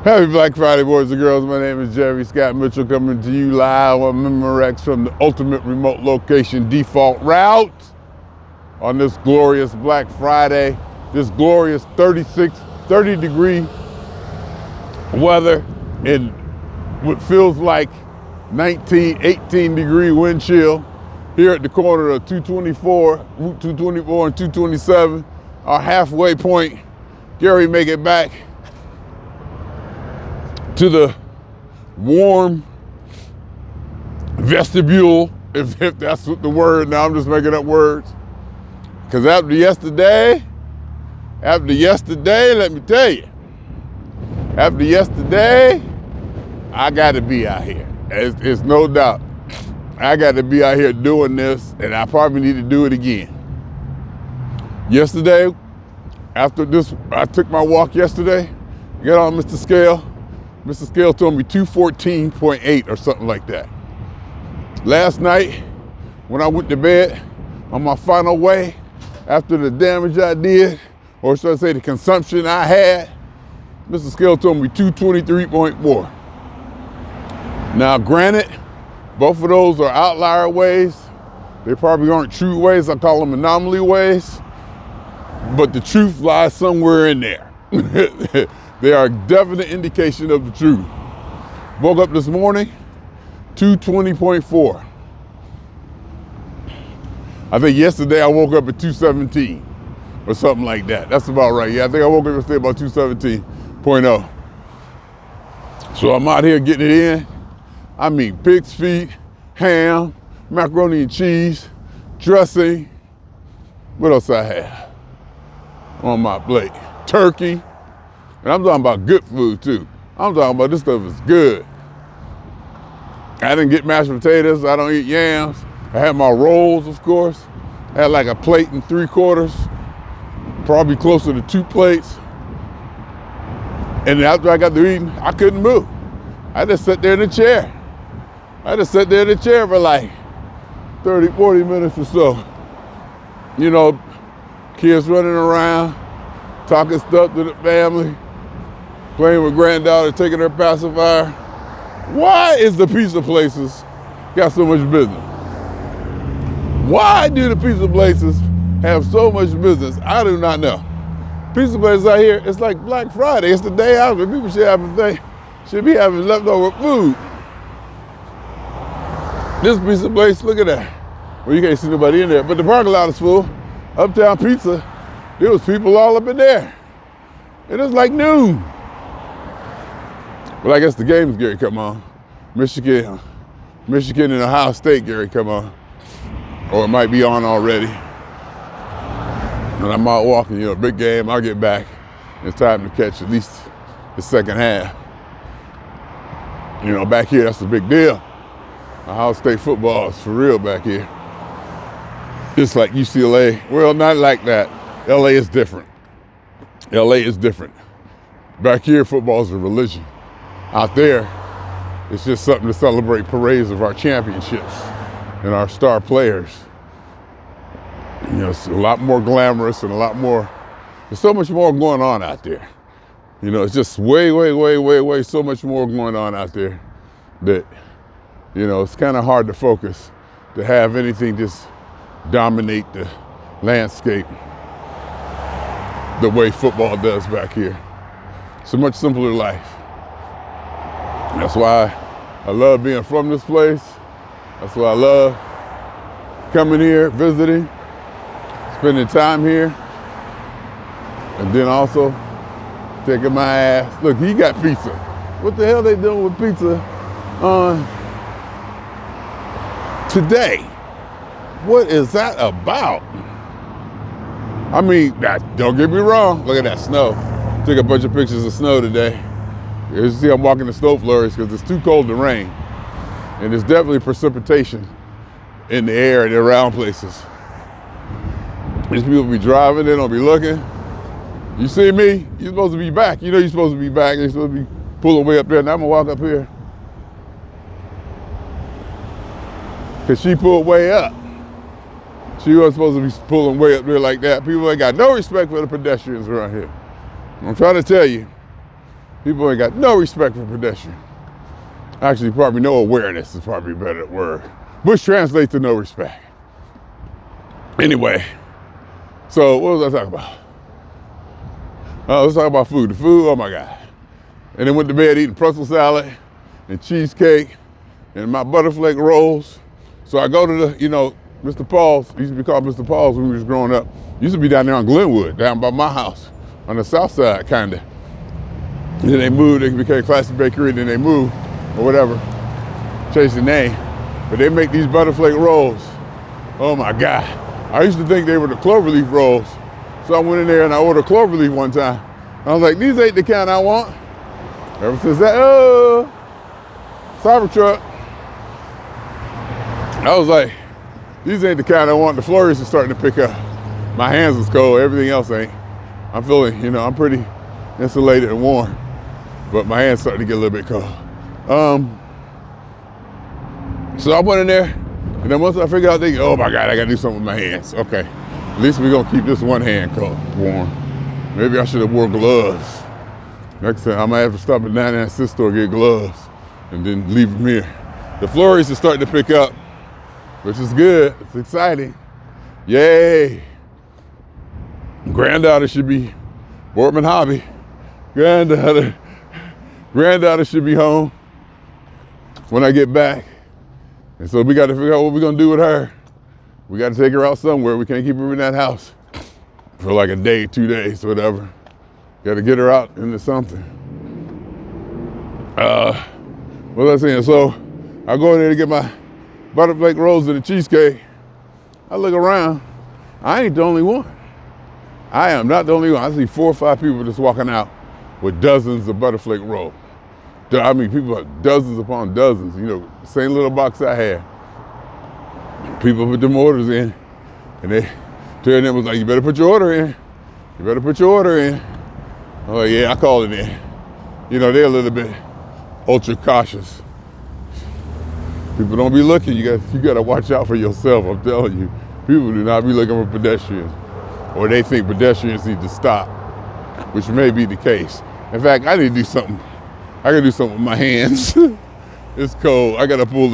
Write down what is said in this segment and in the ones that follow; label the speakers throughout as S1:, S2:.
S1: Happy Black Friday, boys and girls. My name is Jeffery Scott Mitchell, coming to you live on Memorex from the ultimate remote location default route on this glorious Black Friday, this glorious 30 degree weather in what feels like 18 degree wind chill here at the corner of Route 224 and 227, our halfway point. Gary make it back to the warm vestibule, if that's what the word, now I'm just making up words. Because after yesterday, let me tell you, after yesterday, I gotta be out here. It's no doubt. I gotta be out here doing this, and I probably need to do it again. Yesterday, after this, I took my walk yesterday, got on Mr. Scale. Mr. Scale told me 214.8 or something like that. Last night, when I went to bed, on my final way, after the damage I did, or should I say the consumption I had, Mr. Scale told me 223.4. Now, granted, both of those are outlier ways. They probably aren't true ways. I call them anomaly ways. But the truth lies somewhere in there. They are a definite indication of the truth. Woke up this morning, 220.4. I think yesterday I woke up at 217 or something like that. That's about right. Yeah, I think I woke up yesterday about 217.0. So I'm out here getting it in. I mean, pig's feet, ham, macaroni and cheese, dressing. What else I have on my plate? Turkey. And I'm talking about good food too. I'm talking about this stuff is good. I didn't get mashed potatoes. I don't eat yams. I had my rolls, of course. I had like a plate and 3/4, probably closer to 2 plates. And after I got through eating, I couldn't move. I just sat there in the chair. For like 30, 40 minutes or so. You know, kids running around, talking stuff to the family, playing with granddaughter, taking her pacifier. Why is the pizza places got so much business? Why do the pizza places have so much business? I do not know. Pizza places out here, it's like Black Friday. It's the day after. People should be having leftover food. This pizza place, look at that. Well, you can't see nobody in there, but the parking lot is full. Uptown Pizza, there was people all up in there. And it's like noon. Well, I guess the games, Gary, come on. Michigan and Ohio State, Gary, come on. Or it might be on already. And I'm out walking, big game, I'll get back. It's time to catch at least the second half. Back here, that's a big deal. Ohio State football is for real back here. Just like UCLA. Well, not like that. LA is different. Back here, football is a religion. Out there, it's just something to celebrate parades of our championships and our star players. It's a lot more glamorous and there's so much more going on out there. It's just way, so much more going on out there that, it's kind of hard to focus, to have anything just dominate the landscape the way football does back here. It's a much simpler life. That's why I love being from this place. That's why I love coming here, visiting, spending time here, and then also taking my ass. Look, he got pizza. What the hell they doing with pizza on today? What is that about? I mean, don't get me wrong. Look at that snow. Took a bunch of pictures of snow today. You see I'm walking the snow flurries because it's too cold to rain. And there's definitely precipitation in the air and around places. These people be driving, they don't be looking. You see me? You're supposed to be back. You're supposed to be back. You're supposed to be pulling way up there. Now I'm gonna walk up here. Because she pulled way up. She wasn't supposed to be pulling way up there like that. People ain't got no respect for the pedestrians around here. I'm trying to tell you, People ain't got no respect for pedestrians. Actually, probably no awareness is probably a better word, which translates to no respect. Anyway, so what was I talking about? Let's talk about food. The food, oh my God. And then went to bed eating pretzel salad and cheesecake and my butterflake rolls. So I go to the, Mr. Paul's, used to be called Mr. Paul's when we was growing up. Used to be down there on Glenwood, down by my house, on the south side, kinda. And then they moved, they became Classic Bakery, and then they moved, or whatever, changed the name. But they make these butterflake rolls. Oh my God. I used to think they were the cloverleaf rolls. So I went in there and I ordered cloverleaf one time. I was like, these ain't the kind I want. Ever since that, Cybertruck. I was like, these ain't the kind I want. The flurries are starting to pick up. My hands is cold, everything else ain't. I'm feeling, I'm pretty insulated and warm, but my hands starting to get a little bit cold. So I went in there, and then once I figured out, oh my God, I gotta do something with my hands. Okay, at least we're gonna keep this one hand cold, warm. Maybe I should have wore gloves. Next time I might have to stop at 99 cent store, get gloves, and then leave them here. The flurries are starting to pick up, which is good, it's exciting. Yay. Granddaughter should be, Boardman hobby. Granddaughter should be home when I get back. And so we got to figure out what we're gonna do with her. We got to take her out somewhere. We can't keep her in that house for like a day, 2 days, whatever. Got to get her out into something. What was I saying? So I go in there to get my butterflake rolls and the cheesecake. I look around. I ain't the only one. I am not the only one. I see 4 or 5 people just walking out with dozens of butterflake rolls. I mean, people have dozens upon dozens, same little box I had. People put them orders in, and they tell them, was like, you better put your order in. You better put your order in. I'm like, yeah, I called it in. They're a little bit ultra cautious. People don't be looking. You got to watch out for yourself, I'm telling you. People do not be looking for pedestrians, or they think pedestrians need to stop, which may be the case. In fact, I need to do something. I gotta do something with my hands. It's cold. I gotta pull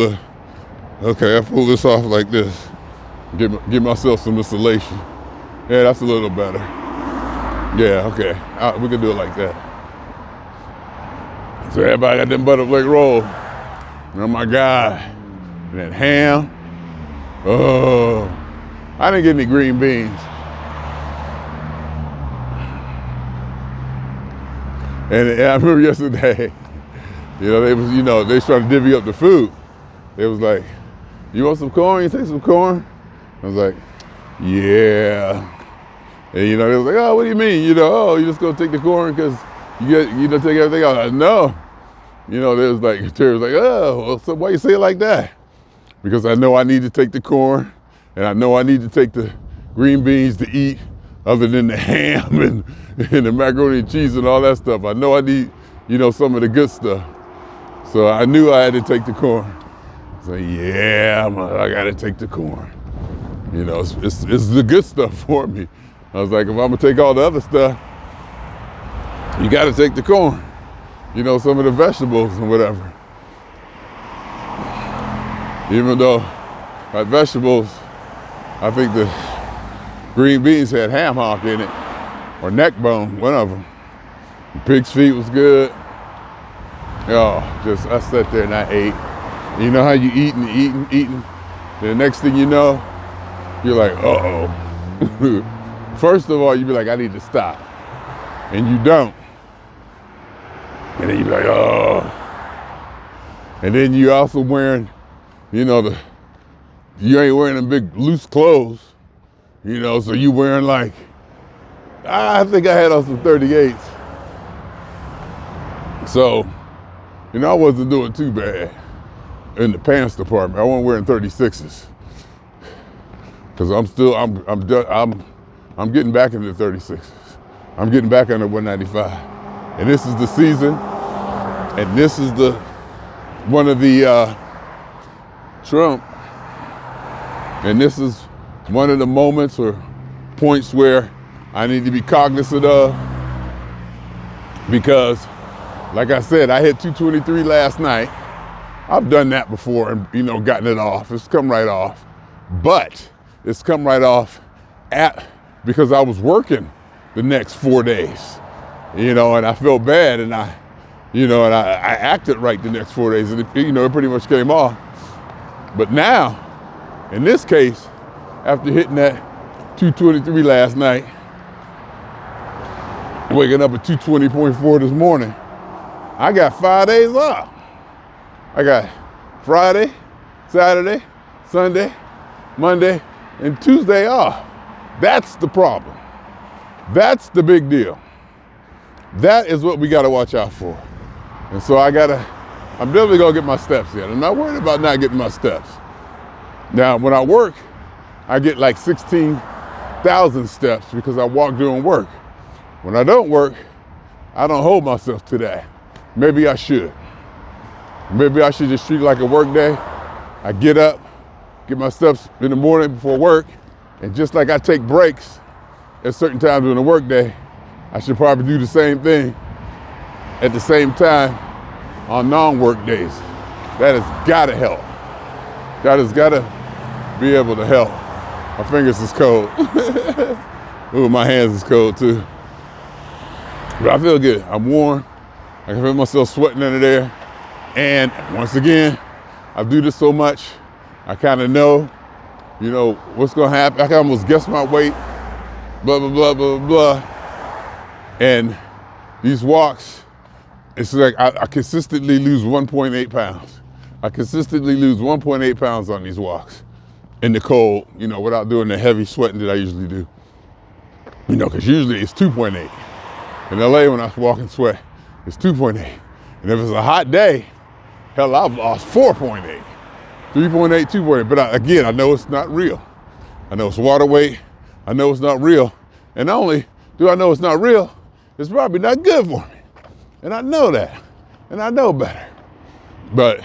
S1: I pull this off like this. Give myself some insulation. Yeah, that's a little better. Yeah, okay. We can do it like that. So everybody got them butterflake roll. Oh my God. And that ham. Oh, I didn't get any green beans. And I remember yesterday, they was trying to divvy up the food. They was like, you want some corn? You take some corn? I was like, yeah. And they was like, oh, what do you mean? You just gonna take the corn because you take everything else? No. They was like, Terry was like, oh, well, so why you say it like that? Because I know I need to take the corn, and I know I need to take the green beans to eat, other than the ham and the macaroni and cheese and all that stuff. I know I need, some of the good stuff. So I knew I had to take the corn. So yeah, I gotta take the corn. It's the good stuff for me. I was like, if I'm gonna take all the other stuff, you gotta take the corn. Some of the vegetables and whatever. Even though my vegetables, I think the green beans had ham hock in it, or neck bone, one of them. Pig's feet was good. I sat there and I ate. And you know how you eating. And the next thing you know, you're like, uh-oh. First of all, you be like, I need to stop. And you don't. And then you be like, oh. And then you also wearing, you ain't wearing them big loose clothes. So you wearing like, I think I had on some 38s. So, I wasn't doing too bad in the pants department. I wasn't wearing 36s. Cause I'm getting back into the 36s. I'm getting back under 195. And this is the season, and this is one of the Trump, and this is one of the moments or points where I need to be cognizant of, because Like I said, I hit 223 last night. I've done that before and, you know, gotten it off. It's come right off. But it's come right off because I was working the next 4 days, you know, and I felt bad, and I acted right the next 4 days, and it pretty much came off. But now, in this case, after hitting that 223 last night, waking up at 220.4 this morning, I got 5 days off. I got Friday, Saturday, Sunday, Monday, and Tuesday off. That's the problem. That's the big deal. That is what we got to watch out for. And so I'm definitely going to get my steps in. I'm not worried about not getting my steps. Now, when I work, I get like 16,000 steps because I walk during work. When I don't work, I don't hold myself to that. Maybe I should. Maybe I should just treat it like a work day. I get up, get my steps in the morning before work, and just like I take breaks at certain times during the work day, I should probably do the same thing at the same time on non-work days. That has got to help. That has got to be able to help. My fingers is cold. Ooh, my hands is cold too. But I feel good. I'm warm. I can feel myself sweating under there. And once again, I do this so much, I kind of know, what's going to happen. I can almost guess my weight, blah, blah, blah, blah, blah. And these walks, it's like I consistently lose 1.8 pounds. I consistently lose 1.8 pounds on these walks in the cold, without doing the heavy sweating that I usually do. Because usually it's 2.8. In LA, when I walk and sweat, it's 2.8. And if it's a hot day, hell, I've lost 4.8, 3.8, 2.8. But again, I know it's not real. I know it's water weight. I know it's not real. And not only do I know it's not real, it's probably not good for me. And I know that. And I know better. But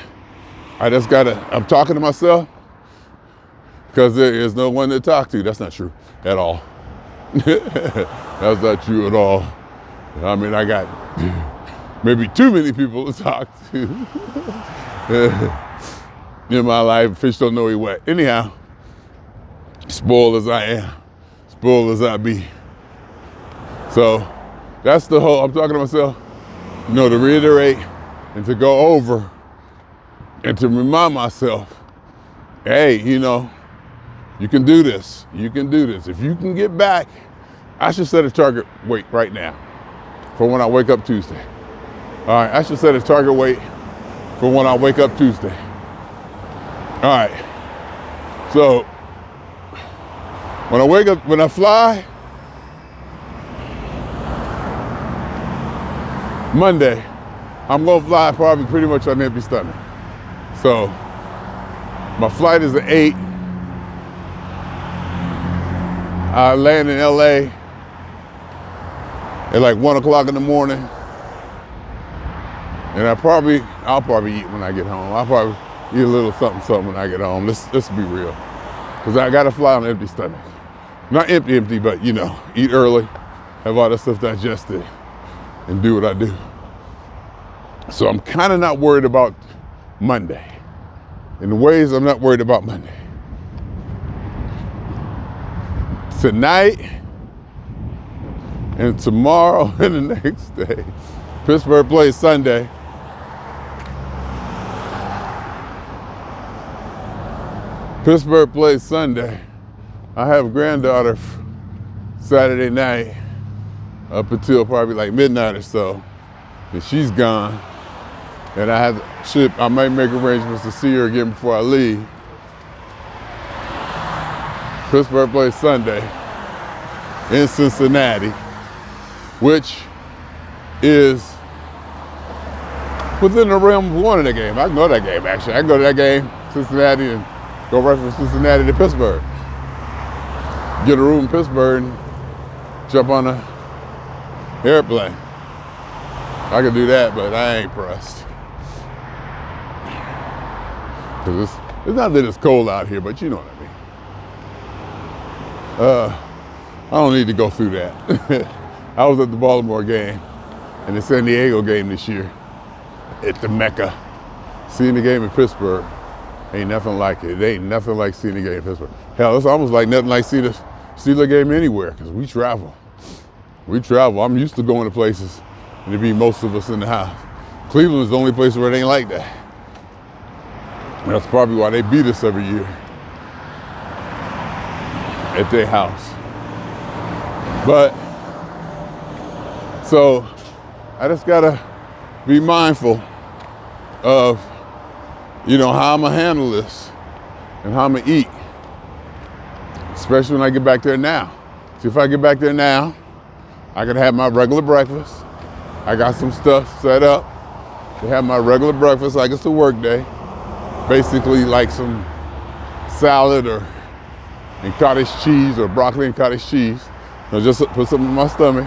S1: I just I'm talking to myself because there is no one to talk to. That's not true at all. That's not true at all. I mean, I got maybe too many people to talk to in my life. Fish don't know he wet. Anyhow, spoiled as I am, spoiled as I be. So that's the whole, I'm talking to myself, to reiterate and to go over and to remind myself, hey, you can do this. You can do this. If you can get back, I should set a target weight right now for when I wake up Tuesday. All right, I should set a target weight for when I wake up Tuesday. All right, so when I wake up, when I fly, Monday, I'm gonna fly probably pretty much on an empty stomach. So my flight is at 8. I land in LA at like 1 o'clock in the morning. And I'll probably eat when I get home. I'll probably eat a little something when I get home. Let's be real. Because I gotta fly on an empty stomach. Not empty, but eat early, have all that stuff digested, and do what I do. So I'm kind of not worried about Monday. In the ways I'm not worried about Monday. Tonight and tomorrow and the next day. Pittsburgh plays Sunday. Pittsburgh plays Sunday. I have a granddaughter Saturday night up until probably like midnight or so. And she's gone. And I might make arrangements to see her again before I leave. Pittsburgh plays Sunday in Cincinnati, which is within the realm of one of the game. I can go to that game, actually. I can go to that game, Cincinnati, and go right from Cincinnati to Pittsburgh. Get a room in Pittsburgh and jump on an airplane. I could do that, but I ain't pressed. Because it's not that it's cold out here, but you know what I mean. I don't need to go through that. I was at the Baltimore game and the San Diego game this year at the Mecca. Seeing the game in Pittsburgh ain't nothing like it. It ain't nothing like seeing the game in Pittsburgh. Hell, it's almost like nothing like seeing the Steeler game anywhere, because we travel. We travel. I'm used to going to places and there be most of us in the house. Cleveland's the only place where it ain't like that. That's probably why they beat us every year at their house. But, so, I just gotta be mindful of, how I'm gonna handle this and how I'm gonna eat, especially when I get back there now. See, if I get back there now, I can have my regular breakfast. I got some stuff set up to have my regular breakfast like it's a work day. Basically like some salad and cottage cheese or broccoli and cottage cheese. Just put something in my stomach.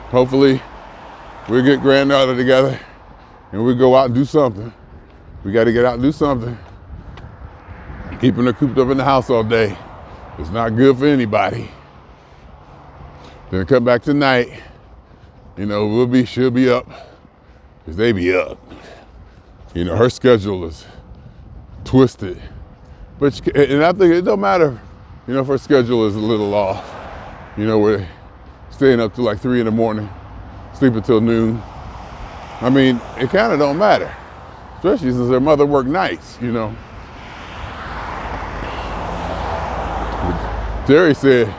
S1: Hopefully we'll get granddaughter together and we'll go out and do something. We got to get out and do something. Keeping her cooped up in the house all day is not good for anybody. Then come back tonight, she'll be up, because they be up. Her schedule is twisted. And I think it don't matter, if her schedule is a little off. We're staying up till like 3 in the morning, sleep until noon. I mean, it kind of don't matter, especially since their mother worked nights, Terry said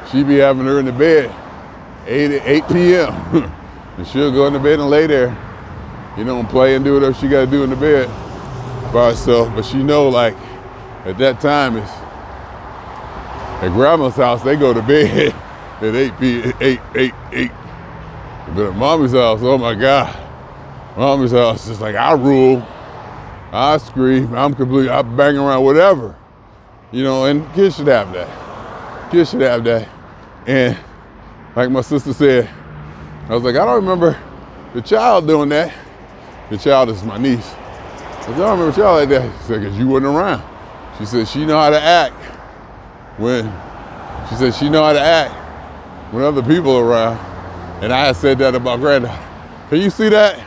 S1: she be having her in the bed 8 p.m. and she'll go in the bed and lay there, and play and do whatever she got to do in the bed by herself. But she like at that time it's at grandma's house, they go to bed at 8 p.m. But at mommy's house, oh my God, mommy's house is like I rule, I scream, I bang around, whatever, and kids should have that. Kids should have that. And like my sister said, I was like, I don't remember the child doing that. The child is my niece. I said, I don't remember a child like that. She said, because you wasn't around. She said, she know how to act when other people are around. And I had said that about granddaughter. Can you see that?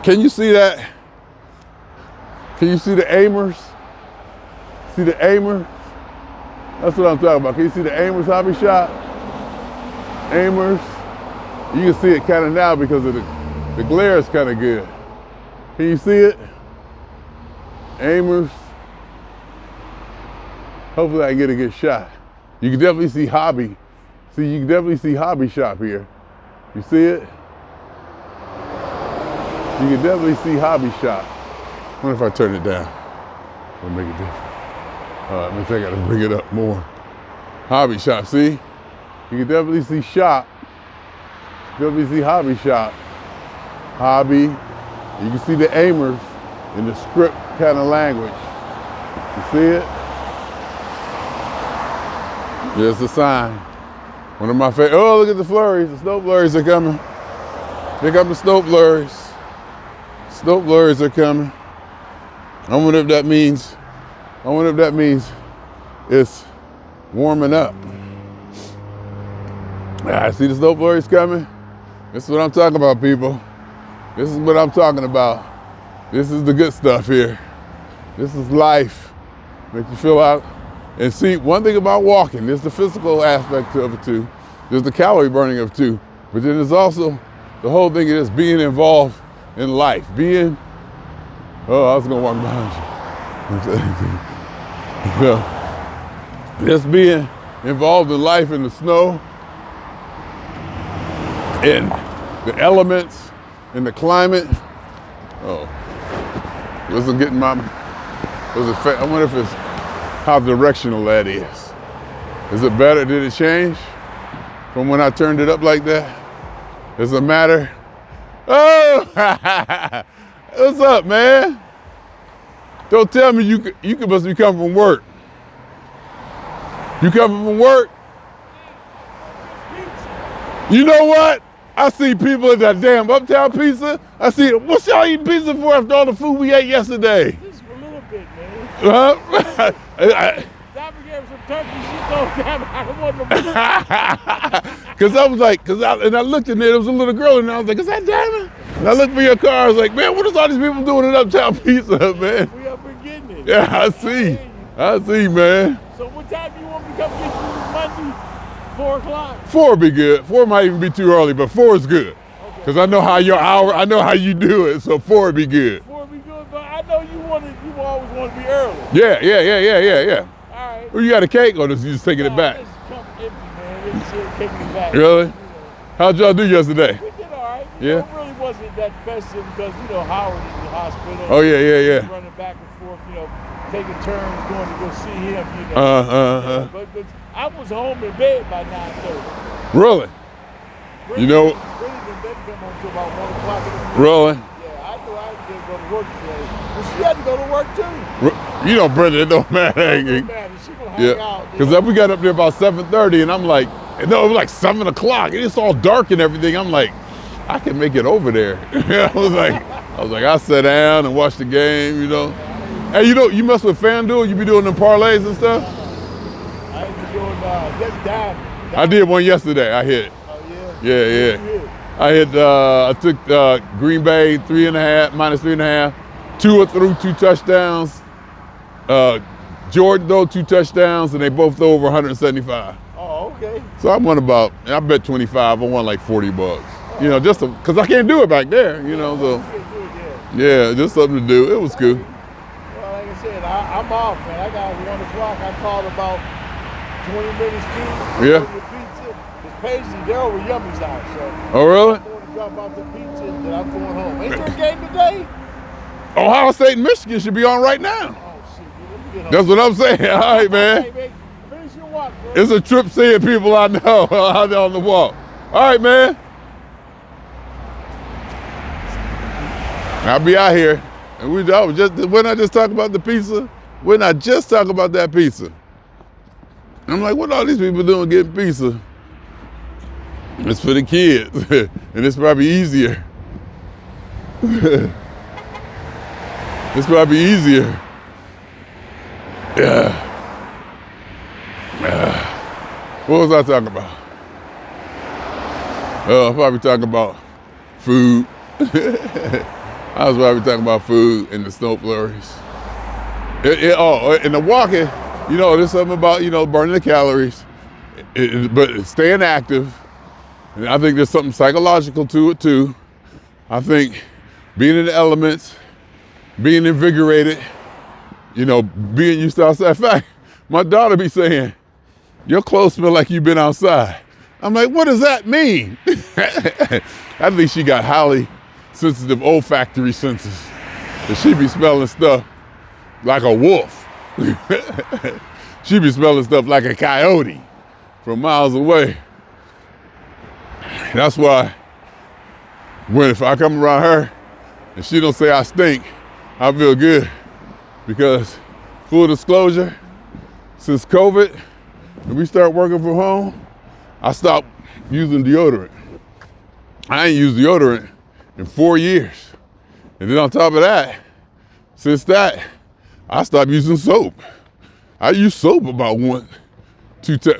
S1: Can you see that? Can you see the aimers? See the aimers? That's what I'm talking about. Can you see the Aimers hobby shop? Aimers. You can see it kind of now because of the glare is kind of good. Can you see it? Aimers. Hopefully I can get a good shot. You can definitely see hobby. See, you can definitely see hobby shop here. You see it? You can definitely see hobby shop. I wonder if I turn it down. It'll make a difference. I think I gotta bring it up more. Hobby shop, see? You can definitely see shop. Definitely see hobby shop. Hobby. You can see the aimers in the script kind of language. You see it? There's the sign. One of my favorite. Oh, look at the flurries. The snow flurries are coming. Here come the snow flurries. Snow flurries are coming. I wonder if that means it's warming up. I see the snow flurries coming. This is what I'm talking about, people. This is what I'm talking about. This is the good stuff here. This is life. Make you feel out. And see, one thing about walking, there's the physical aspect of it too. There's the calorie burning of it too. But then there's also the whole thing is being involved in life. I was gonna walk behind you. Just being involved in life in the snow, in the elements, in the climate. Oh, this is getting I wonder if it's how directional that is. Is it better? Did it change from when I turned it up like that? Does it matter? Oh, what's up, man? Don't tell me you must be coming from work. You coming from work? You know what? I see people at that damn Uptown Pizza. I see, what's y'all eating pizza for after all the food we ate yesterday?
S2: Just for a little bit, man.
S1: Huh?
S2: Dapper gave some turkey, she told Dapper I don't want no
S1: Cause I was like, and I looked in there, there was a little girl and I was like, is that Diamond? And I looked for your car, I was like, man, what is all these people doing at Uptown Pizza, man?
S2: We up and getting it.
S1: Yeah, I see, man.
S2: So what time do you want me to come get you Monday? 4 o'clock?
S1: 4 would be good. 4 might even be too early, but 4 is good.
S2: Okay.
S1: Cause I know how your hour, I know how you do it, so 4 would be good.
S2: 4 would be good, but I know you always want to be early.
S1: Yeah.
S2: All right.
S1: Well, you got a cake or you just taking it back?
S2: It's come empty, man. It's taking it back.
S1: Really? How'd y'all do yesterday?
S2: We did all right.
S1: Yeah.
S2: It really wasn't that festive because, Howard is in the hospital.
S1: Oh, yeah.
S2: Running back and forth, taking turns going to go see him, But I was home in bed by 9:30.
S1: Really?
S2: Really didn't come home until about 1 o'clock in the morning.
S1: Really?
S2: Yeah, I knew I didn't go to work today. But she had to go to work too.
S1: Brenda, it don't matter.
S2: It don't matter. She gonna hang out.
S1: Because we got up there about 7:30 and I'm like, no, it was like 7 o'clock. It's all dark and everything. I'm like, I can make it over there. I was like, I sat down and watched the game, Hey, you mess with FanDuel? You be doing them parlays and stuff?
S2: I ain't been doing just Diamond.
S1: I did one yesterday. I hit.
S2: Oh, yeah?
S1: Yeah. I took Green Bay -3.5. Tua threw 2 touchdowns. Jordan threw 2 touchdowns, and they both threw over 175.
S2: Oh, okay.
S1: So I bet 25. I won like $40. Just because I can't do it back there, so. Yeah, just something to do. It was cool.
S2: Well, like I said, I'm off, man. I got 1 o'clock. I called about 20 minutes deep.
S1: Yeah.
S2: The pizza. It's Paisley. They're over Yummy's house. So
S1: Oh, really?
S2: I'm going to drop off the pizza and then I'm going home. Ain't there a game today?
S1: Ohio State and Michigan should be on right now.
S2: Oh, shit. Let me get home.
S1: That's what I'm saying. All right, man.
S2: Hey, man. Finish your walk, bro.
S1: It's a trip seeing people I know out there on the walk. All right, man. I'll be out here. And we're not just talking about the pizza. We're not just talking about that pizza. I'm like, what all these people doing getting pizza? It's for the kids. And it's probably easier. It's probably easier. Yeah. What was I talking about? I'm probably talking about food. I was probably talking about food and the snow flurries. And the walking, there's something about, burning the calories, but staying active. And I think there's something psychological to it too. I think being in the elements, being invigorated, being used to outside. In fact, my daughter be saying, your clothes smell like you've been outside. I'm like, what does that mean? I think she got highly sensitive olfactory senses. And she be smelling stuff like a wolf. She be smelling stuff like a coyote from miles away. That's why if I come around her and she don't say I stink, I feel good. Because full disclosure, since COVID, and we start working from home, I stopped using deodorant. I ain't used deodorant in 4 years. And then on top of that, since that, I stopped using soap. I use soap about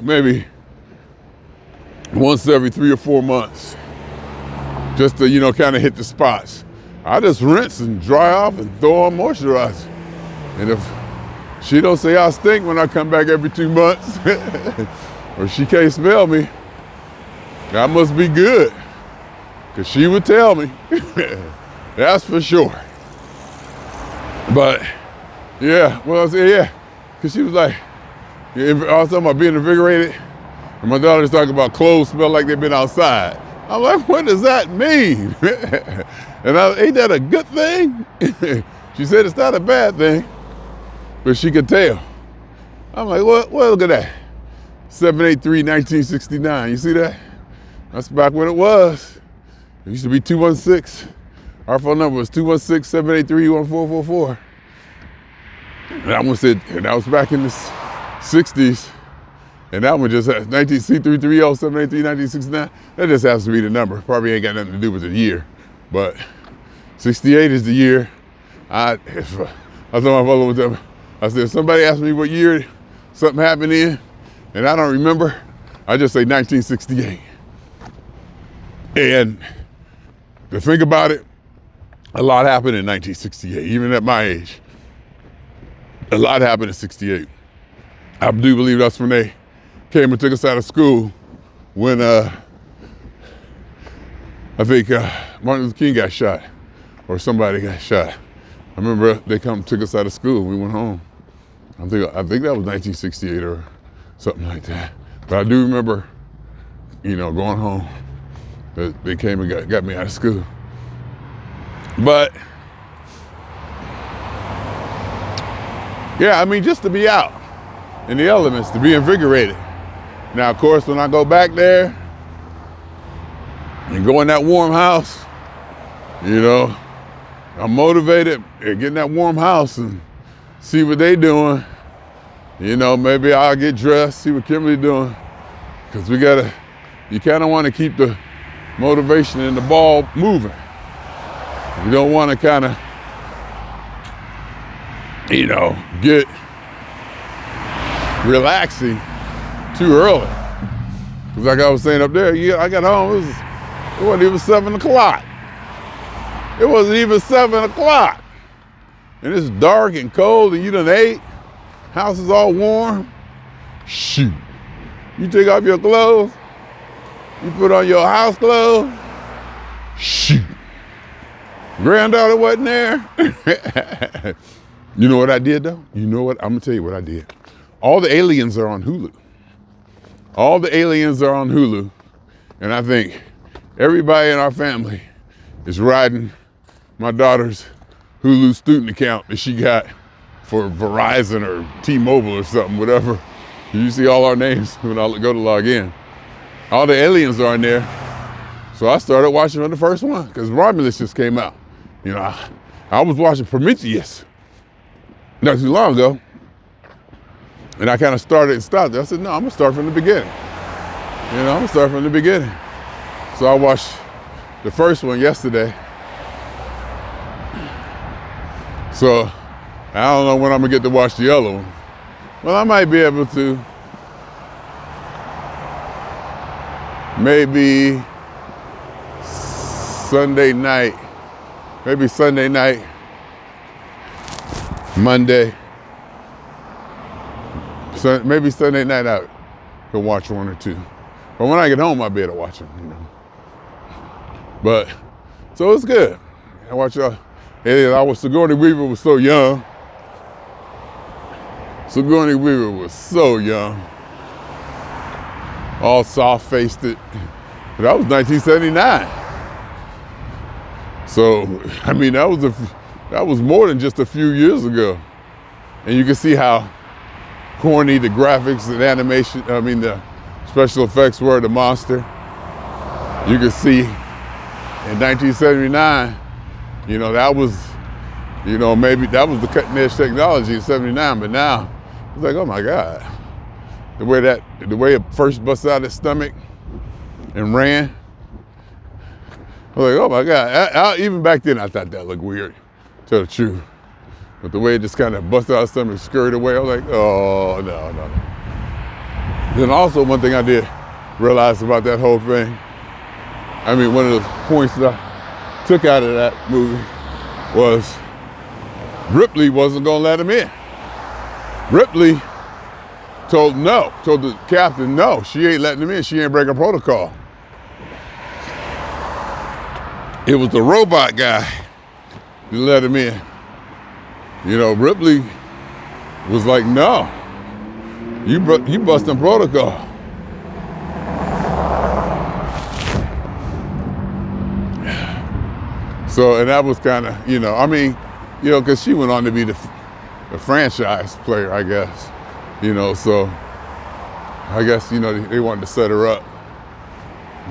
S1: maybe once every 3 or 4 months, just to, kind of hit the spots. I just rinse and dry off and throw on moisturizer. And if she don't say I stink when I come back every 2 months, or she can't smell me, I must be good. Because she would tell me. That's for sure. But, yeah, because she was like, I was talking about being invigorated, and my daughter's talking about clothes smell like they've been outside. I'm like, what does that mean? And ain't that a good thing? She said it's not a bad thing, but she could tell. I'm like, well, look at that. 7/8/3/1969, you see that? That's back when it was. It used to be 216. Our phone number was 216-783-1444. And that one said, and that was back in the 60s. And that one just has C330-783-1969. That just has to be the number. Probably ain't got nothing to do with the year. But 68 is the year. I told my fellow with them, I said, if somebody asked me what year something happened in, and I don't remember, I just say 1968. And to think about it, a lot happened in 1968, even at my age. A lot happened in 68. I do believe that's when they came and took us out of school when I think Martin Luther King got shot or somebody got shot. I remember they took us out of school. We went home. I think that was 1968 or something like that. But I do remember, going home. They came and got me out of school. But yeah, I mean, just to be out in the elements, to be invigorated. Now, of course, when I go back there and go in that warm house, I'm motivated to get in that warm house and see what they doing. Maybe I'll get dressed, see what Kimberly doing. Because you kind of want to keep the motivation and the ball moving. You don't want to kind of, get relaxing too early. Because like I was saying up there, I got home, it wasn't even 7 o'clock. It wasn't even 7 o'clock. And it's dark and cold and you done ate. House is all warm. Shoot. You take off your clothes. You put on your house clothes. Shoot. Granddaughter wasn't there. You know what I did though? You know what? I'm gonna tell you what I did. All the aliens are on Hulu. All the aliens are on Hulu. And I think everybody in our family is riding my daughter's Hulu student account that she got for Verizon or T-Mobile or something, whatever. You see all our names when I go to log in. All the aliens are in there. So I started watching on the first one because Romulus just came out. I was watching Prometheus not too long ago. And I kind of started and stopped. I said, no, I'm gonna start from the beginning. I'm gonna start from the beginning. So I watched the first one yesterday. So I don't know when I'm gonna get to watch the other one. Well, I might be able to. Maybe Sunday night. Maybe Sunday night. Monday. Maybe Sunday night I can watch one or two. But when I get home, I'll be able to watch them. But, so it's good. I watch y'all. Sigourney Weaver was so young. Sigourney Weaver was so young. All soft-faced it. That was 1979. So, I mean, that was more than just a few years ago. And you can see how corny the graphics and animation, the special effects were, the monster. You can see in 1979, that was, maybe that was the cutting edge technology in 79, but now it's like, oh my God. The way it first busted out its stomach and ran. I was like, oh my God. Even back then I thought that looked weird, to tell the truth. But the way it just kind of busted out its stomach and scurried away, I was like, oh, no. Then also one thing I did realize about that whole thing, one of the points that I took out of that movie was Ripley wasn't gonna let him in. Ripley told the captain, no, she ain't letting him in, she ain't breaking protocol. It was the robot guy that let him in. Ripley was like, no, you busting protocol. So, and that was kind of, because she went on to be the franchise player, I guess. So I guess, they wanted to set her up.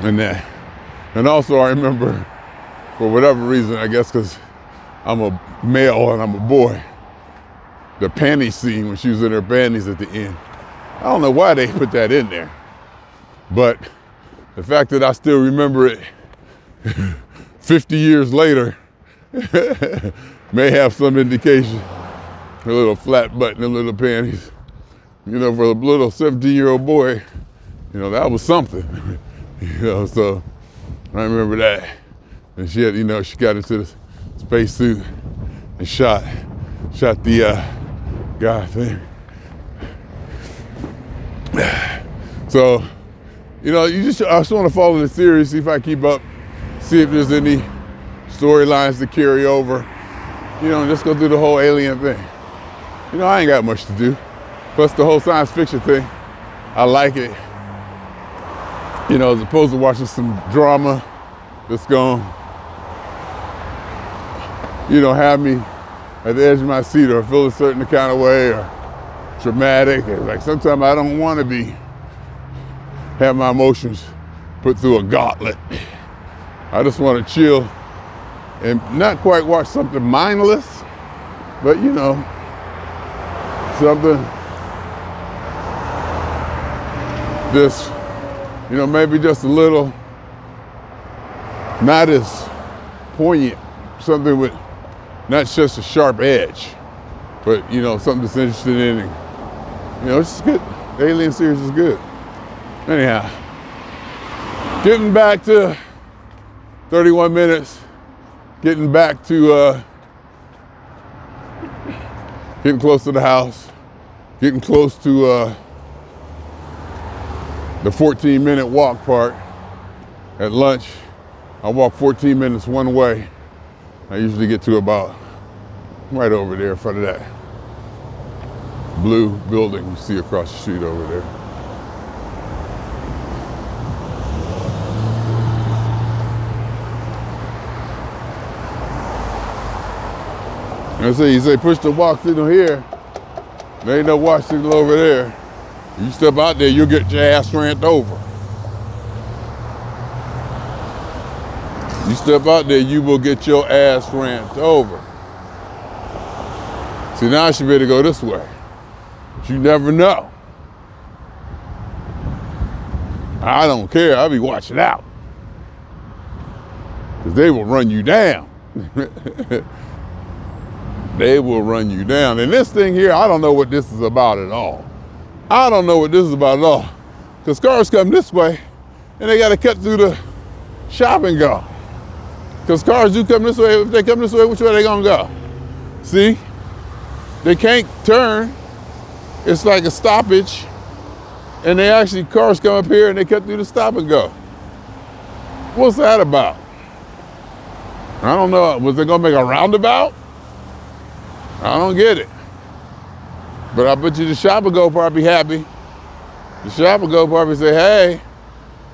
S1: And also I remember, for whatever reason, I guess because I'm a male and I'm a boy, the panty scene when she was in her panties at the end. I don't know why they put that in there, but the fact that I still remember it 50 years later may have some indication. A little flat butt and a little panties. For a little 17-year-old boy, that was something. So I remember that. And she had, she got into the spacesuit and shot the guy thing. So, I just want to follow the series, see if I keep up, see if there's any storylines to carry over, and just go through the whole alien thing. I ain't got much to do. Plus the whole science fiction thing, I like it. As opposed to watching some drama that's going, have me at the edge of my seat or feel a certain kind of way or dramatic. And like sometimes I don't want to have my emotions put through a gauntlet. I just want to chill and not quite watch something mindless, but something this, maybe just a little, not as poignant, something with not just a sharp edge, but something that's interested in, and it's just good. The Alien series is good. Anyhow, getting back to 31 minutes, getting back to getting close to the house, getting close to the 14-minute walk part. At lunch, I walk 14 minutes one way. I usually get to about right over there in front of that blue building you see across the street over there. And you say push the walk signal here. There ain't no walk signal over there. You step out there, you'll get your ass ran over. You step out there, you will get your ass ran over. See, now I should be able to go this way. But you never know. I don't care, I'll be watching out. Because they will run you down. They will run you down. And this thing here, I don't know what this is about at all. I don't know what this is about at all. Because cars come this way, and they got to cut through the shop and go. Because cars do come this way. If they come this way, which way are they going to go? See? They can't turn. It's like a stoppage. And cars come up here, and they cut through the stop and go. What's that about? I don't know. Was they going to make a roundabout? I don't get it. But I bet you the shopper go probably happy. The shopper go probably say, hey,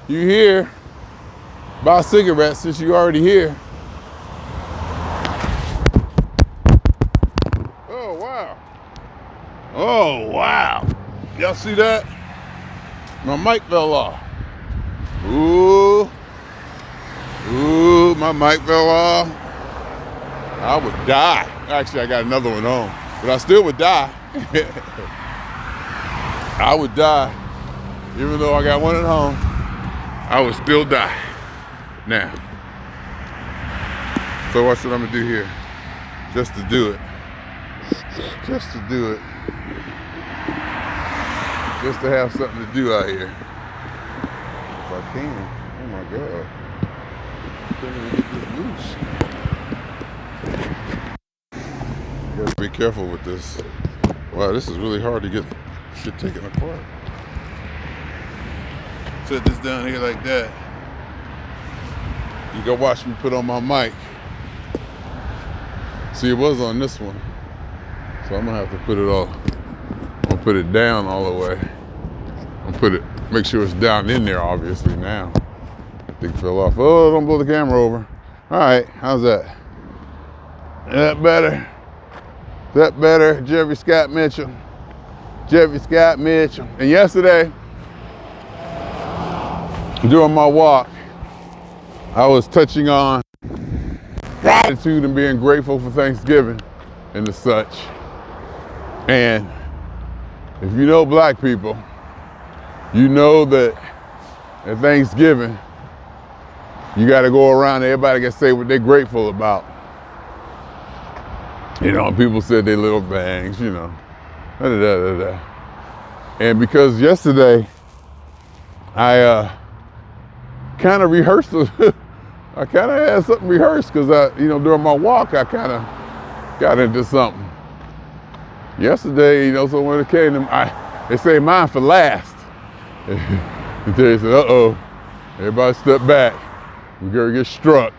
S1: you here? Buy cigarettes since you already here. Oh, wow. Oh, wow. Y'all see that? My mic fell off. Ooh. Ooh, my mic fell off. I would die. Actually, I got another one on, but I still would die. I would die. Even though I got one at home, I would still die. Now, so what should I'm gonna do here? Just to do it. Just to do it. Just to have something to do out here. If I can. Oh my God. I can't even get this loose. You gotta be careful with this. Wow, this is really hard to get shit taken apart. Set this down here like that. You can watch me put on my mic. See, it was on this one. So I'm gonna have to put it all, I'm gonna put it down all the way. I'm gonna make sure it's down in there obviously now. I think it fell off. Oh, don't blow the camera over. All right, how's that? Is that better? Is that better? Jeffery Scott Mitchell. Jeffery Scott Mitchell. And yesterday, during my walk, I was touching on gratitude and being grateful for Thanksgiving and the such. And if you know black people, you know that at Thanksgiving, you got to go around, everybody can say what they're grateful about. You know, people said they little things, you know. And because yesterday, I kind of rehearsed I kind of had something rehearsed because during my walk, I kind of got into something. Yesterday, so when it came to, they say mine for last. And they said, uh-oh, everybody step back. We're gonna get struck.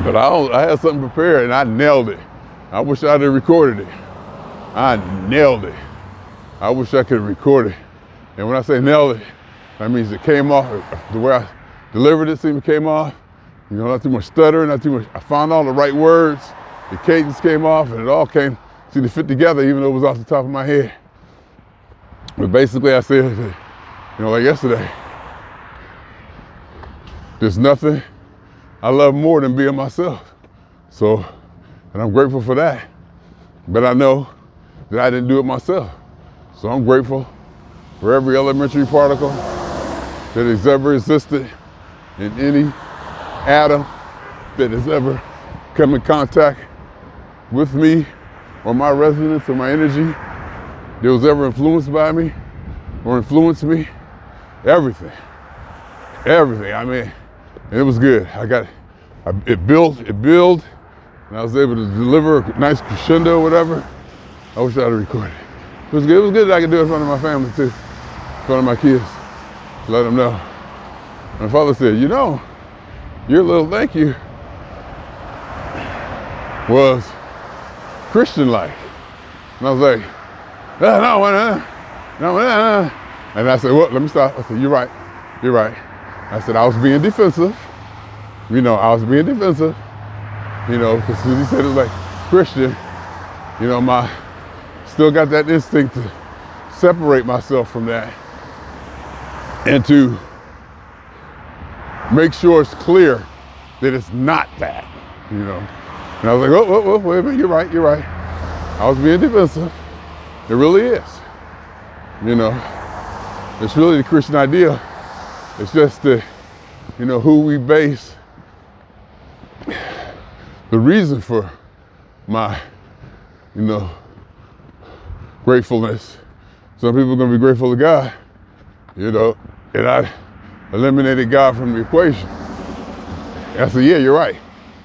S1: But I had something prepared and I nailed it. I wish I'd have recorded it. I nailed it. I wish I could have recorded it. And when I say nailed it, that means it came off, the way I delivered it seemed it came off. Not too much stuttering, not too much. I found all the right words. The cadence came off and it all seemed to fit together even though it was off the top of my head. But basically I said, like yesterday, there's nothing I love more than being myself. So, and I'm grateful for that. But I know that I didn't do it myself. So I'm grateful for every elementary particle that has ever existed in any atom that has ever come in contact with me or my resonance or my energy that was ever influenced by me or influenced me. Everything. I mean, and it was good. It built, and I was able to deliver a nice crescendo or whatever. I wish I'd have recorded it. It was good. It was good that I could do it in front of my family too, in front of my kids, let them know. My father said, your little thank you was Christian-like. And I was like, no. And I said, well, let me stop. I said, you're right. I said, I was being defensive. Because he said it was like Christian, still got that instinct to separate myself from that and to make sure it's clear that it's not that, And I was like, oh, wait a minute, you're right. I was being defensive. It really is. It's really the Christian idea. It's just the, who we base the reason for my, gratefulness. Some people are gonna be grateful to God, and I eliminated God from the equation. And I said, yeah, you're right.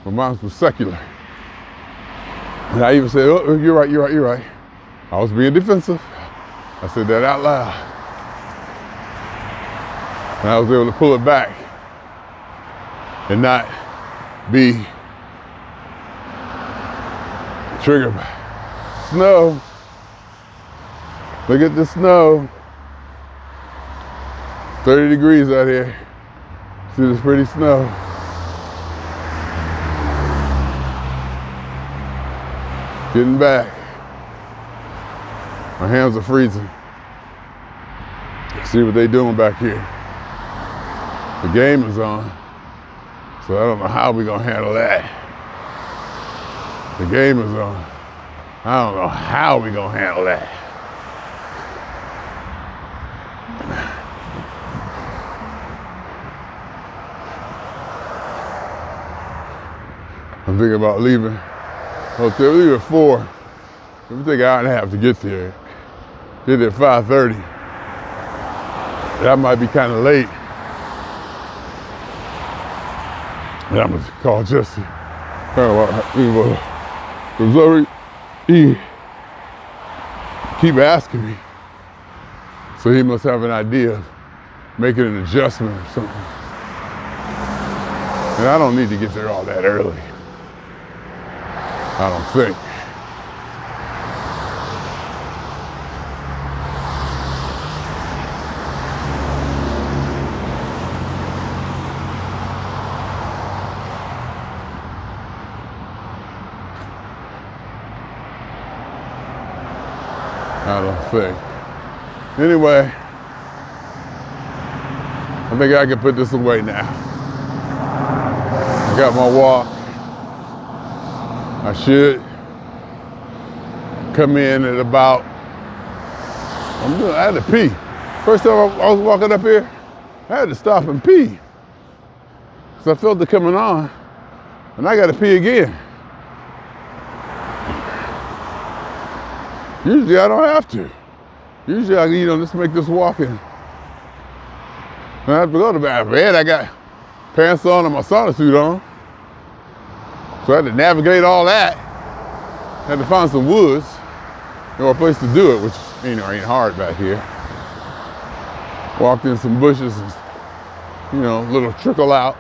S1: My mine was secular. And I even said, oh, you're right. I was being defensive. I said that out loud. And I was able to pull it back and not be triggered by snow. Look at the snow. 30 degrees out here. See this pretty snow. Getting back. My hands are freezing. See what they doing back here. The game is on. So I don't know how we're gonna handle that. The game is on. I don't know how we're gonna handle that. I'm thinking about leaving. Hotel, we leave at 4. It would take an hour and a half to get there. Get there at 5:30. That might be kind of late. And I'm gonna call Jesse. He keep asking me. So he must have an idea of making an adjustment or something. And I don't need to get there all that early. I don't think. Anyway, I think I can put this away now. I got my walk. I should come in at about, I had to pee. First time I was walking up here, I had to stop and pee. So I felt it coming on, and I got to pee again. Usually I don't have to. Usually I, just make this walking. I have to go to the bathroom. And I got pants on and my sauna suit on. So I had to navigate all that. Had to find some woods, or a place to do it, which ain't hard back here. Walked in some bushes and, little trickle out.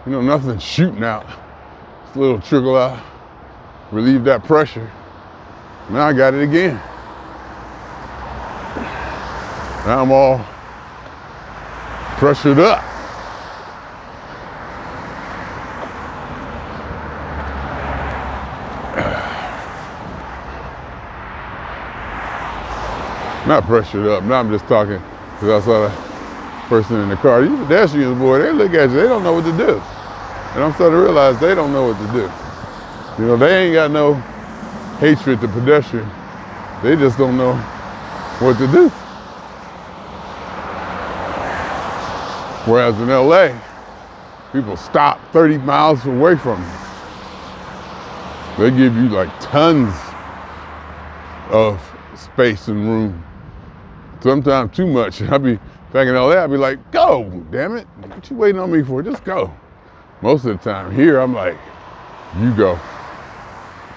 S1: Nothing shooting out. Just a little trickle out. Relieve that pressure. Now I got it again. Now I'm all pressured up. Not pressured up. Now I'm just talking because I saw the person in the car. These pedestrians, boy, they look at you, they don't know what to do. And I'm starting to realize they don't know what to do. They ain't got no hatred to pedestrians. They just don't know what to do. Whereas in LA, people stop 30 miles away from you. They give you like tons of space and room. Sometimes too much. I be back in LA, I'd be like, go, damn it. What you waiting on me for? Just go. Most of the time here, I'm like, you go.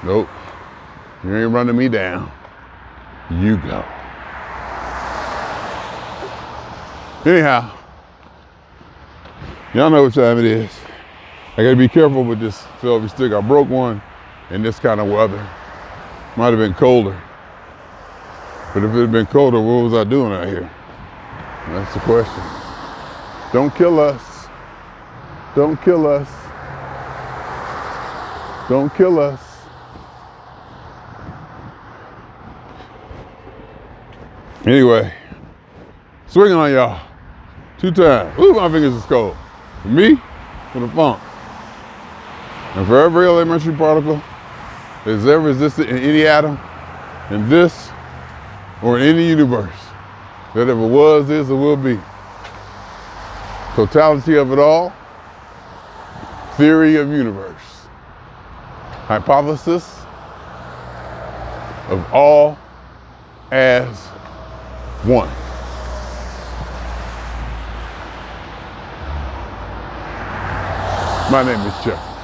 S1: Nope. You ain't running me down. You go. Anyhow, y'all know what time it is. I gotta be careful with this Philby stick. I broke one in this kind of weather. Might have been colder. But if it had been colder, what was I doing out here? That's the question. Don't kill us. Don't kill us. Don't kill us. Anyway, swinging on y'all 2 times. Ooh, my fingers is cold. For me, for the funk. And for every elementary particle that's ever existed in any atom, in this, or in any universe that ever was, is, or will be. Totality of it all, theory of universe, hypothesis of all as one. My name is Jeffery.